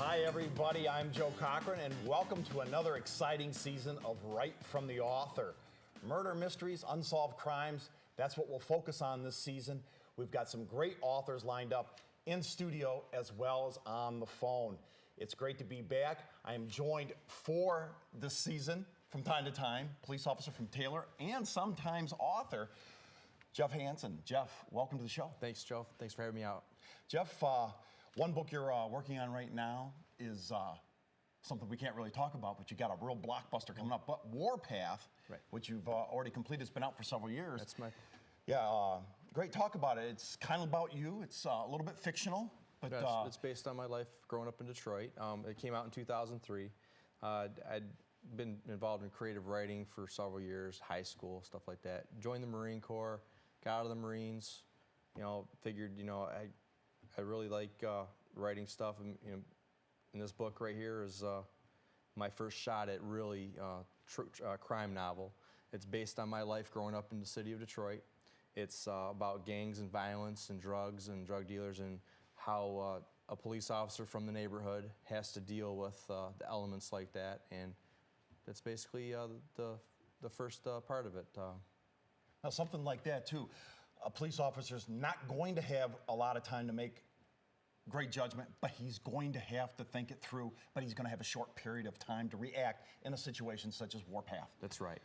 Hi, everybody. I'm Joe Cochran, and welcome to another exciting season of Right from the Author. Murder mysteries, unsolved crimes, that's what we'll focus on this season. We've got some great authors lined up in studio as well as on the phone. It's great to be back. I am joined for this season from time to time, police officer from Taylor and sometimes author, Jeff Hansen. Jeff, welcome to the show. Thanks, Joe. Thanks for having me out. Jeff, one book you're working on right now is something we can't really talk about, but you got a real blockbuster coming up. But Warpath, right, which you've already completed, it's been out for several years. That's my... Yeah, great talk about it. It's kind of about you. It's a little bit fictional, but... it's based on my life growing up in Detroit. It came out in 2003. I'd been involved in creative writing for several years, high school, stuff like that. Joined the Marine Corps, got out of the Marines, figured, I really like writing stuff. And this book right here is my first shot at really crime novel. It's based on my life growing up in the city of Detroit. It's about gangs and violence and drugs and drug dealers and how a police officer from the neighborhood has to deal with the elements like that. And that's basically the first part of it. Now, something like that, too. A police officer's not going to have a lot of time to make great judgment, but he's going to have to think it through, but he's going to have a short period of time to react in a situation such as Warpath. That's right.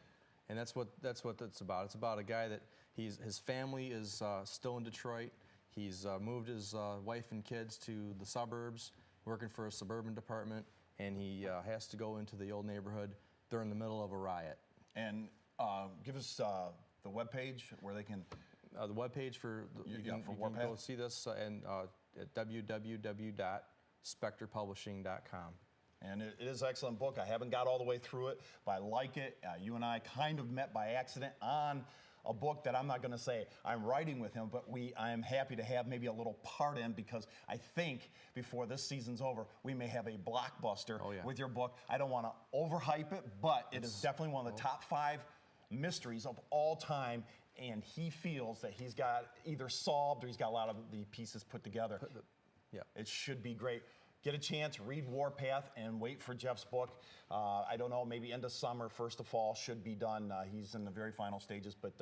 And that's what it's about. It's about a guy that his family is still in Detroit. He's moved his wife and kids to the suburbs, working for a suburban department, and he has to go into the old neighborhood during the middle of a riot. And give us the webpage where they can... the webpage for you can go see this at www.specterpublishing.com. And it is an excellent book. I haven't got all the way through it, but I like it. You and I kind of met by accident on a book that I'm not going to say I'm writing with him, but I am happy to have maybe a little part in, because I think before this season's over, we may have a blockbuster with your book. I don't want to overhype it, but it is definitely one of the top 5 mysteries of all time. And he feels that he's got either solved or he's got a lot of the pieces put together. Yeah. It should be great. Get a chance, read Warpath, and wait for Jeff's book. I don't know, maybe end of summer, first of fall should be done. He's in the very final stages, but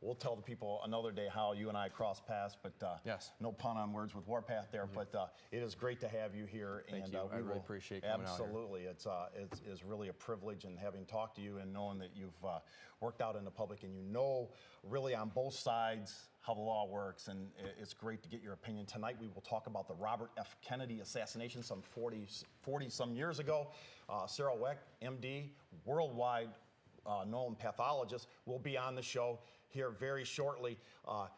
we'll tell the people another day how you and I cross paths, but yes, no pun on words with Warpath there, but it is great to have you here. Thank you. I really appreciate coming out here. Absolutely. It's really a privilege, and having talked to you and knowing that you've worked out in the public and you know really on both sides how the law works, and it's great to get your opinion. Tonight we will talk about the Robert F. Kennedy assassination some 40 some years ago. Cyril Wecht, MD, worldwide known pathologist, will be on the show here very shortly.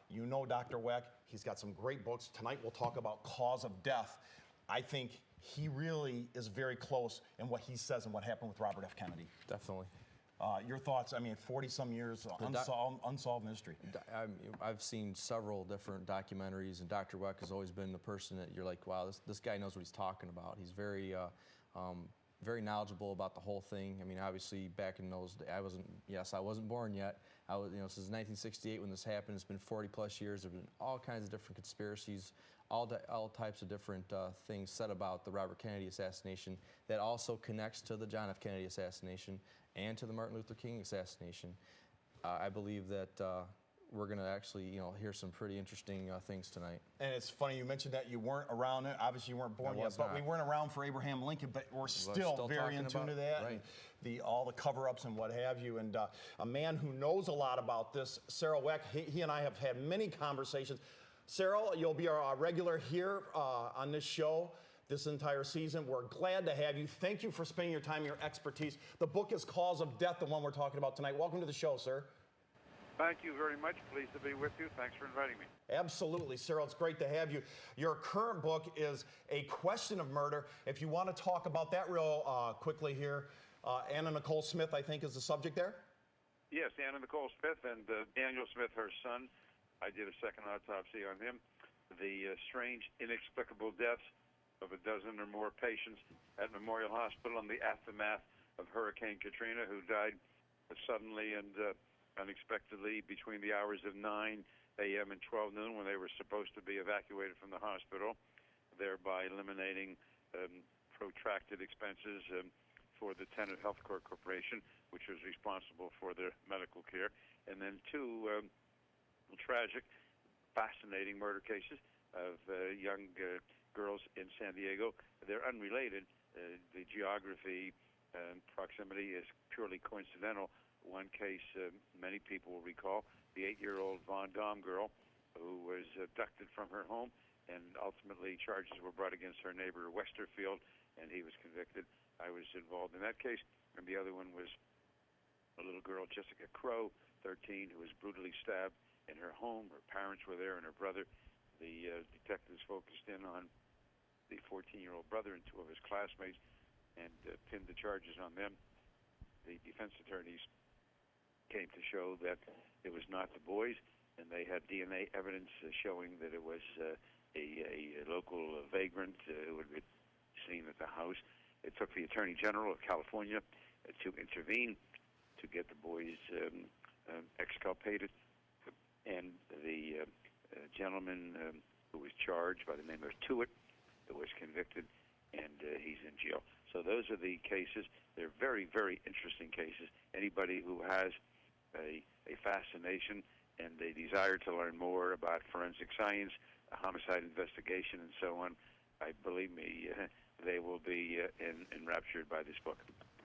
You know Dr. Wecht, he's got some great books. Tonight we'll talk about cause of death. I think he really is very close in what he says and what happened with Robert F. Kennedy. Definitely. Your thoughts? I mean, 40-some years, unsolved mystery. I've seen several different documentaries, and Dr. Wecht has always been the person that you're like, wow, this guy knows what he's talking about. He's very very knowledgeable about the whole thing. I mean, obviously, back in those days, I wasn't born yet. I was, since 1968 when this happened, it's been 40-plus years. There have been all kinds of different conspiracies, all types of different things said about the Robert Kennedy assassination that also connects to the John F. Kennedy assassination and to the Martin Luther King assassination. I believe that we're going to actually, hear some pretty interesting things tonight. And it's funny you mentioned that you weren't around it. Obviously, you weren't born yet, but we weren't around for Abraham Lincoln. But we're still very in tune to that, right. And all the cover-ups and what have you. And a man who knows a lot about this, Cyril Wecht. He and I have had many conversations. Cyril, you'll be our regular here on this show this entire season. We're glad to have you. Thank you for spending your time, your expertise. The book is Cause of Death, the one we're talking about tonight. Welcome to the show, sir. Thank you very much. Pleased to be with you. Thanks for inviting me. Absolutely, Cyril. It's great to have you. Your current book is A Question of Murder. If you want to talk about that real quickly here, Anna Nicole Smith, I think, is the subject there? Yes, Anna Nicole Smith and Daniel Smith, her son. I did a second autopsy on him. The strange, inexplicable deaths of a dozen or more patients at Memorial Hospital in the aftermath of Hurricane Katrina, who died suddenly and unexpectedly between the hours of 9 a.m. and 12 noon when they were supposed to be evacuated from the hospital, thereby eliminating protracted expenses for the Tenet Healthcare Corporation, which was responsible for their medical care, and then two tragic, fascinating murder cases of young girls in San Diego. They're unrelated. The geography and proximity is purely coincidental. One case many people will recall, the 8-year-old Von Daum girl who was abducted from her home, and ultimately charges were brought against her neighbor Westerfield, and he was convicted. I was involved in that case, and the other one was a little girl, Jessica Crow, 13, who was brutally stabbed in her home. Her parents were there and her brother. The detectives focused in on the 14-year-old brother and two of his classmates and pinned the charges on them. The defense attorneys came to show that it was not the boys, and they had DNA evidence showing that it was a local vagrant who had been seen at the house. It took the Attorney General of California to intervene to get the boys exculpated, and the gentleman who was charged by the name of Tewitt was convicted, and he's in jail. So those are the cases. They're very, very interesting cases. Anybody who has a fascination and a desire to learn more about forensic science, homicide investigation, and so on, believe me, they will be enraptured by this book.